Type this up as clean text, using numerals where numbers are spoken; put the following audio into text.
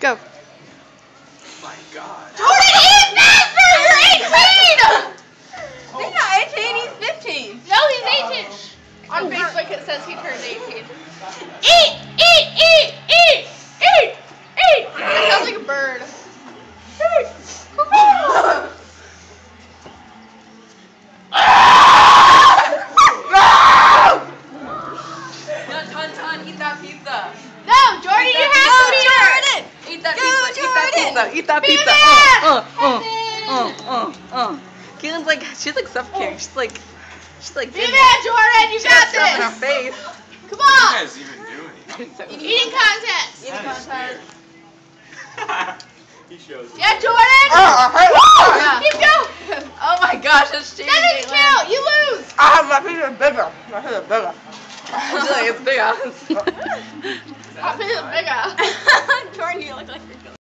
Go. Oh my God. Jordan, eat faster! You're 18! He's not 18, he's 15. No, he's 18. On Facebook it says he turned 18. Eat! It sounds like a bird. Ton, eat that pizza. No, Jordan, you have to be Jordan! Eat that pizza, Kaitlyn's like, she's like suffocating. She's like do that, Jordan. You got stuff in her this. face. Come You on. guys even do anything? Eating contest. That is weird. He shows you. Yeah, Jordan. Yeah. Keep going. Oh my gosh, that's cheating. That doesn't count. You lose. My feet are bigger. My feet are bigger. It's bigger. My feet are bigger.